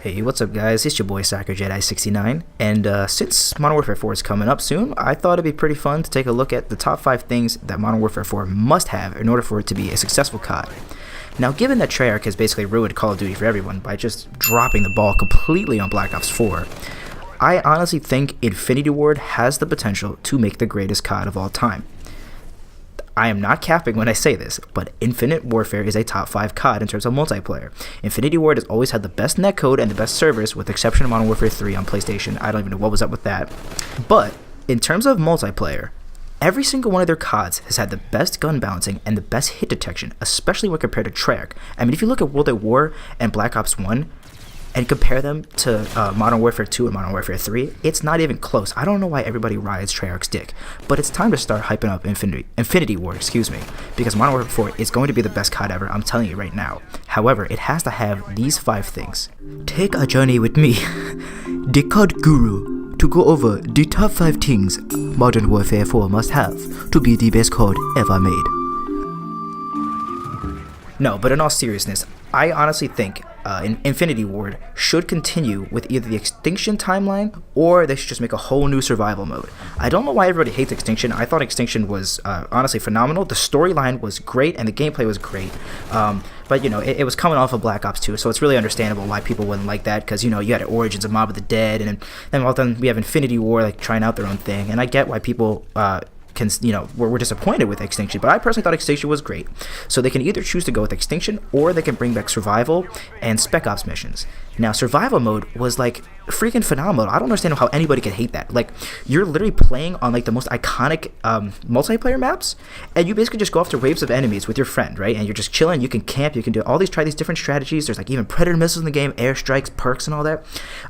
Hey, what's up, guys? It's your boy Soccer Jedi 69, and since Modern Warfare 4 is coming up soon, I thought it'd be pretty fun to take a look at the top 5 things that Modern Warfare 4 must have in order for it to be a successful COD. Now, given that Treyarch has basically ruined Call of Duty for everyone by just dropping the ball completely on Black Ops 4, I honestly think Infinity Ward has the potential to make the greatest COD of all time. I am not capping when I say this, but Infinite Warfare is a top 5 COD in terms of multiplayer. Infinity Ward has always had the best netcode and the best servers, with the exception of Modern Warfare 3 on PlayStation. I don't even know what was up with that. But in terms of multiplayer, every single one of their CODs has had the best gun balancing and the best hit detection, especially when compared to Treyarch. I mean, if you look at World at War and Black Ops 1, and compare them to Modern Warfare 2 and Modern Warfare 3, it's not even close. I don't know why everybody rides Treyarch's dick, but it's time to start hyping up Infinity Ward, because Modern Warfare 4 is going to be the best COD ever, I'm telling you right now. However, it has to have these 5 things. Take a journey with me, the COD Guru, to go over the top 5 things Modern Warfare 4 must have to be the best COD ever made. No, but in all seriousness, I honestly think Infinity Ward should continue with either the Extinction timeline or they should just make a whole new survival mode. I don't know why everybody hates Extinction. I thought Extinction was honestly phenomenal. The storyline was great and the gameplay was great. But, you know, it was coming off of Black Ops 2, so it's really understandable why people wouldn't like that, because, you know, you had Origins of Mob of the Dead, and then we have Infinity War, like, trying out their own thing, and I get why people we're disappointed with Extinction, but I personally thought Extinction was great. So they can either choose to go with Extinction, or they can bring back Survival and Spec Ops missions. Now, Survival mode was, like, freaking phenomenal. I don't understand how anybody could hate that. Like, you're literally playing on, like, the most iconic multiplayer maps, and you basically just go after waves of enemies with your friend, right? And you're just chilling, you can camp, you can try these different strategies. There's, like, even Predator missiles in the game, airstrikes, perks, and all that.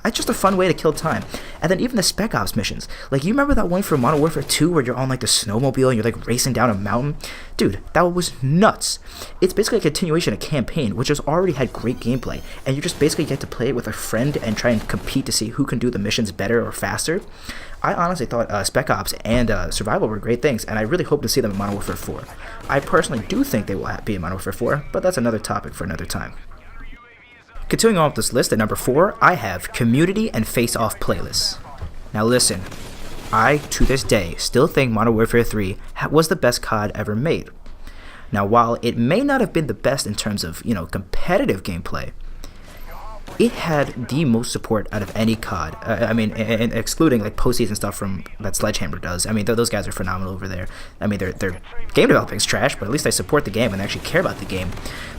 It's just a fun way to kill time. And then even the Spec Ops missions. Like, you remember that one from Modern Warfare 2 where you're on, like, the snowmobile and you're, like, racing down a mountain? Dude, that was nuts. It's basically a continuation of campaign, which has already had great gameplay, and you just basically get to play it with a friend and try and compete to see who can do the missions better or faster. I honestly thought Spec Ops and Survival were great things, and I really hope to see them in Modern Warfare 4. I personally do think they will be in Modern Warfare 4, but that's another topic for another time. Continuing on with this list, at number 4, I have Community and Face-Off playlists. Now listen, I, to this day, still think Modern Warfare 3 was the best COD ever made. Now, while it may not have been the best in terms of, competitive gameplay, it had the most support out of any COD. And excluding like postseason stuff from that Sledgehammer does. I mean, those guys are phenomenal over there. I mean, their game developing is trash, but at least they support the game and they actually care about the game.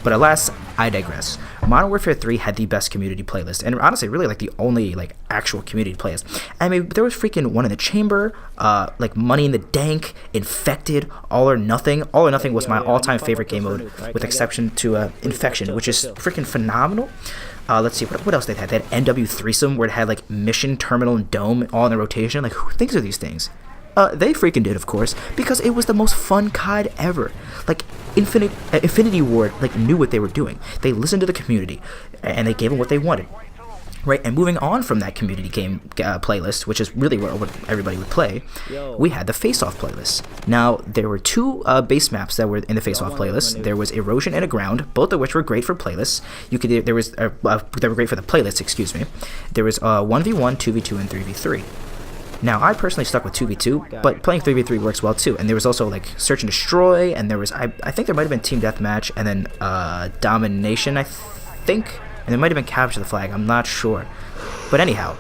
But alas, I digress. Modern Warfare 3 had the best community playlist, and honestly, really like the only like actual community playlist. I mean, there was freaking One in the Chamber, like Money in the Dank, Infected, All or Nothing. All or Nothing was my all-time favorite game mode, with exception to Infection, which is freaking phenomenal. Let's see, what else they had? They had NW Threesome, where it had like Mission, Terminal, and Dome all in a rotation. Like, who thinks of these things? They freaking did, of course, because it was the most fun COD ever. Like, Infinity Ward like knew what they were doing. They listened to the community, and they gave them what they wanted. Right, and moving on from that community game playlist, which is really what everybody would play, we had the Face-Off playlist. Now, there were 2 base maps that were in the Face-Off playlist. There was Erosion and Aground, both of which were great for playlists. They were great for the playlist, excuse me. There was 1v1, 2v2, and 3v3. Now, I personally stuck with 2v2, but playing 3v3 works well too. And there was also like Search and Destroy, and there was I think there might have been Team Deathmatch, and then Domination, I think. And it might have been Capture the Flag, I'm not sure. But anyhow,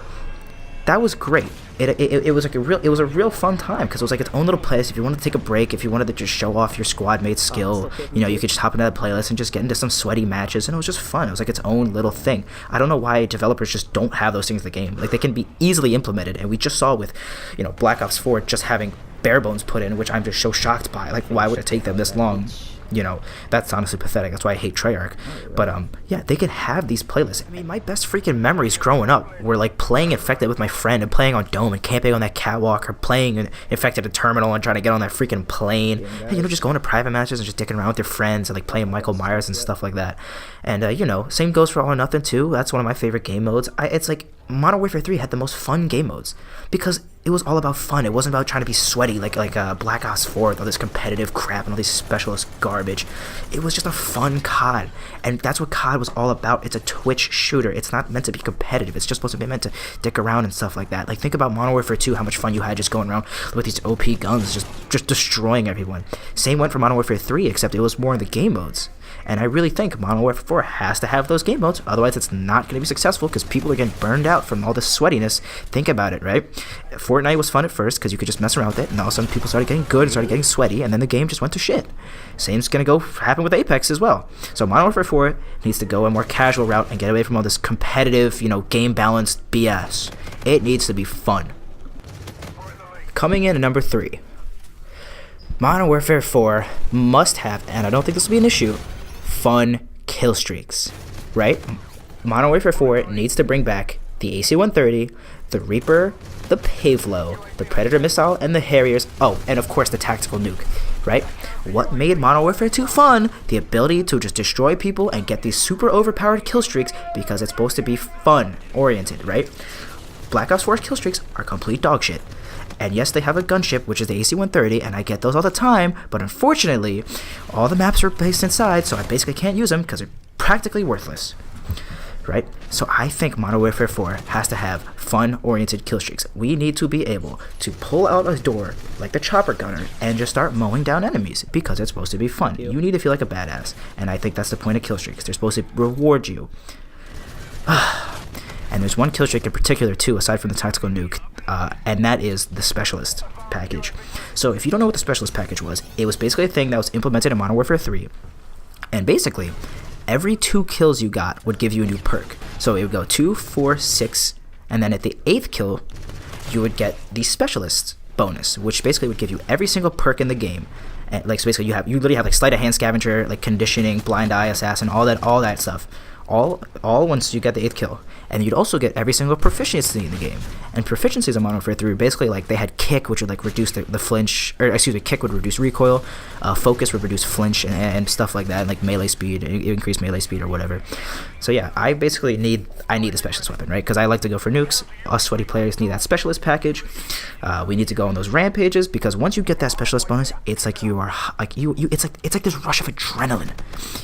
that was great. It was like a real fun time, because it was like its own little place. If you wanted to take a break, if you wanted to just show off your squad mate's skill, you could just hop into that playlist and just get into some sweaty matches, and it was just fun. It was like its own little thing. I don't know why developers just don't have those things in the game. Like, they can be easily implemented, and we just saw with, Black Ops 4 just having bare bones put in, which I'm just so shocked by. Like, why would it take them this long? That's honestly pathetic. That's why I hate Treyarch. But yeah, they could have these playlists. I mean, my best freaking memories growing up were like playing Infected with my friend and playing on Dome and camping on that catwalk, or playing Infected at Terminal and trying to get on that freaking plane. And, just going to private matches and just dicking around with your friends and like playing Michael Myers and stuff like that. And same goes for All or Nothing too. That's one of my favorite game modes. It's like Modern Warfare 3 had the most fun game modes because it was all about fun. It wasn't about trying to be sweaty like Black Ops 4 with all this competitive crap and all these specialist garbage. It was just a fun COD, and that's what COD was all about. It's a Twitch shooter. It's not meant to be competitive. It's just supposed to be meant to dick around and stuff like that. Like, think about Modern Warfare 2, how much fun you had just going around with these OP guns, just destroying everyone. Same went for Modern Warfare 3, except it was more in the game modes. And I really think Modern Warfare 4 has to have those game modes, otherwise it's not going to be successful because people are getting burned out from all this sweatiness. Think about it, right? Fortnite was fun at first because you could just mess around with it, and all of a sudden people started getting good and started getting sweaty, and then the game just went to shit. Same's going to happen with Apex as well. So Modern Warfare 4 needs to go a more casual route and get away from all this competitive, game balanced BS. It needs to be fun. Coming in at number 3. Modern Warfare 4 must have, and I don't think this will be an issue, fun kill streaks, right? Modern Warfare 4 needs to bring back the AC-130, the Reaper, the Pavlo, the Predator missile, and the Harriers. Oh, and of course the tactical nuke, right? What made Modern Warfare 2 fun? The ability to just destroy people and get these super overpowered kill streaks because it's supposed to be fun oriented, right? Black Ops 4's kill streaks are complete dog shit. And yes, they have a gunship, which is the AC-130, and I get those all the time, but unfortunately, all the maps are placed inside, so I basically can't use them because they're practically worthless, right? So I think Modern Warfare 4 has to have fun-oriented kill streaks. We need to be able to pull out a door like the chopper gunner and just start mowing down enemies because it's supposed to be fun. You need to feel like a badass, and I think that's the point of kill streaks. They're supposed to reward you. And there's one kill streak in particular too, aside from the tactical nuke, and that is the specialist package. So if you don't know what the specialist package was, it was basically a thing that was implemented in Modern Warfare 3, and basically every 2 kills you got would give you a new perk. So it would go 2, 4, 6, and then at the 8th kill you would get the specialist bonus, which basically would give you every single perk in the game. And so basically you literally have like sleight of hand scavenger, like conditioning, blind eye assassin, all that stuff. All once you get the 8th kill. And you'd also get every single proficiency in the game. And proficiencies in Modern Warfare 3 were basically like they had kick, which would like reduce the flinch, or excuse me, kick would reduce recoil, focus would reduce flinch and stuff like that, and like melee speed, increase melee speed or whatever. So yeah, I basically need the specialist weapon, right? Because I like to go for nukes. Us sweaty players need that specialist package. We need to go on those rampages because once you get that specialist bonus, it's like you are like it's like this rush of adrenaline.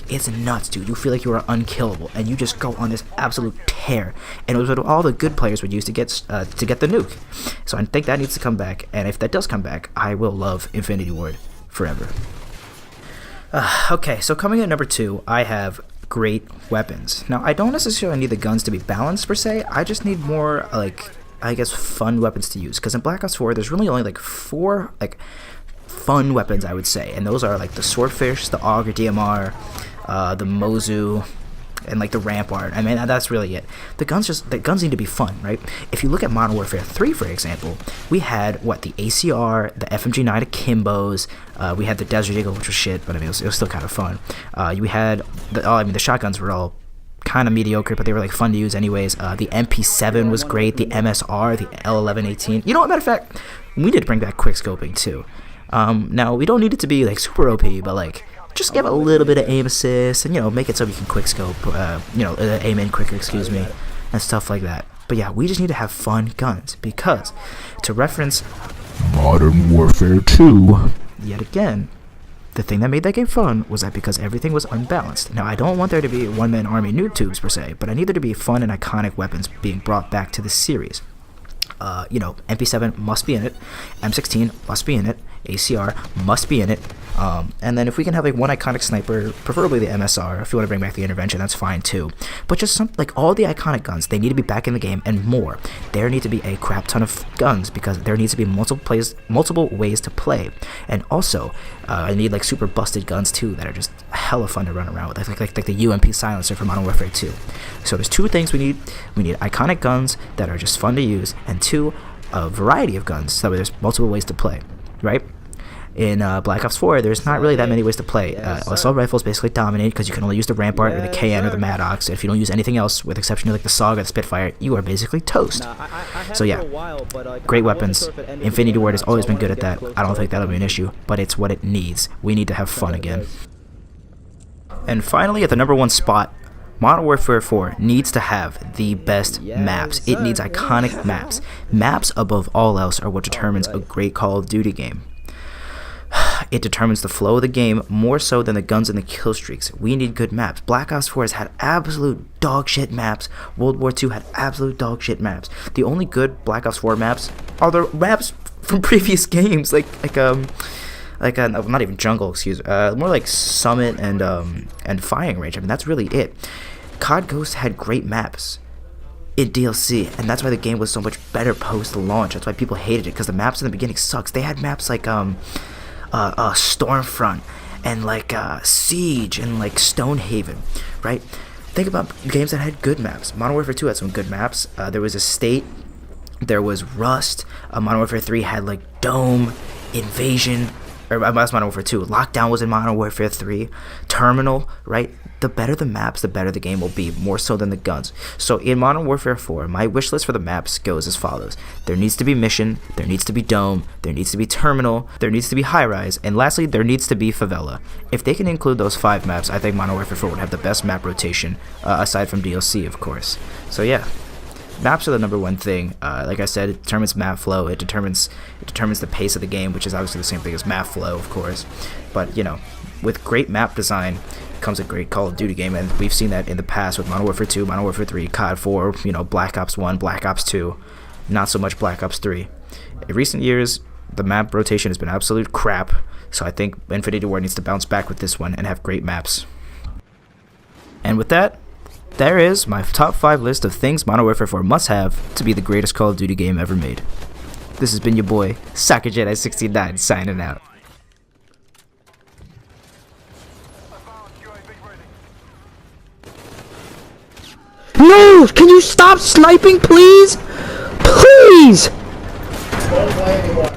It's nuts, dude. You feel like you are unkillable, and you just go on this absolute tear. And it was what all the good players would use to get the nuke. So I think that needs to come back, and if that does come back, I will love Infinity Ward forever. Okay, so coming in at number 2, I have great weapons. Now, I don't necessarily need the guns to be balanced per se. I just need more, like, I guess, fun weapons to use. Because in Black Ops 4, there's really only like 4 like fun weapons, I would say, and those are like the Swordfish, the AUG or DMR, the Mozu, and like the Rampart. I mean, that's really it. The guns need to be fun, right? If you look at Modern Warfare 3, for example, we had the ACR, the FMG9 Akimbos, we had the Desert Eagle, which was shit, but I mean, it was still kind of fun. We had the shotguns were all kind of mediocre, but they were like fun to use anyways. The MP7 was great, the MSR, the L1118. You know what, matter of fact, we need to bring back quickscoping too. Now, we don't need it to be like super OP, but like just give a little bit of aim assist and make it so you can quickscope, aim in quicker, and stuff like that. But yeah, we just need to have fun guns because, to reference Modern Warfare 2 yet again, the thing that made that game fun was that because everything was unbalanced. Now, I don't want there to be one-man army noob tubes per se, but I need there to be fun and iconic weapons being brought back to the series. MP7 must be in it, M16 must be in it, ACR must be in it, and then if we can have like one iconic sniper, preferably the MSR. If you want to bring back the intervention, that's fine too, but just all the iconic guns, they need to be back in the game, and more. There need to be a crap ton of guns because there needs to be multiple ways to play. And also I need like super busted guns too that are just hella fun to run around with, like the UMP silencer from Modern Warfare 2. So there's 2 things we need iconic guns that are just fun to use, and 2, a variety of guns so that way there's multiple ways to play, right? In Black Ops 4, there's not really that many ways to play. Assault rifles basically dominate because you can only use the Rampart or the KN or the Maddox. If you don't use anything else, with exception of like the Saga or the Spitfire, you are basically toast. So yeah, great weapons. Infinity Ward has always been good at that. I don't think that'll be an issue, but it's what it needs. We need to have fun again. And finally, at the number 1 spot, Modern Warfare 4 needs to have the best maps. It needs iconic maps. Maps, above all else, are what determines a great Call of Duty game. It determines the flow of the game more so than the guns and the killstreaks. We need good maps. Black Ops 4 has had absolute dog shit maps. World War 2 had absolute dog shit maps. The only good Black Ops 4 maps are the maps from previous games, like not even jungle, more like Summit and Firing Range. I mean, that's really it. COD Ghost had great maps in DLC, and that's why the game was so much better post launch. That's why people hated it, because the maps in the beginning sucks. They had maps like Stormfront and like Siege and like Stonehaven, right? Think about games that had good maps. Modern Warfare 2 had some good maps. There was Estate, there was Rust. Modern Warfare 3 had like Dome, Invasion, or that's Modern Warfare 2. Lockdown was in Modern Warfare 3. Terminal, right? The better the maps, the better the game will be, more so than the guns. So in Modern Warfare 4, my wish list for the maps goes as follows. There needs to be Mission, there needs to be Dome, there needs to be Terminal, there needs to be High Rise, and lastly, there needs to be Favela. If they can include those 5 maps, I think Modern Warfare 4 would have the best map rotation, aside from DLC, of course. So yeah. Maps are the number one thing. Like I said, it determines map flow. It determines the pace of the game, which is obviously the same thing as map flow, of course. But, you know, with great map design comes a great Call of Duty game, and we've seen that in the past with Modern Warfare 2, Modern Warfare 3, COD 4, you know, Black Ops 1, Black Ops 2, not so much Black Ops 3. In recent years, the map rotation has been absolute crap, so I think Infinity Ward needs to bounce back with this one and have great maps. And with that, there is my top 5 list of things Modern Warfare 4 must have to be the greatest Call of Duty game ever made. This has been your boy, Soccer Jedi 69, signing out. No! Can you stop sniping, please? Please! Don't play anymore.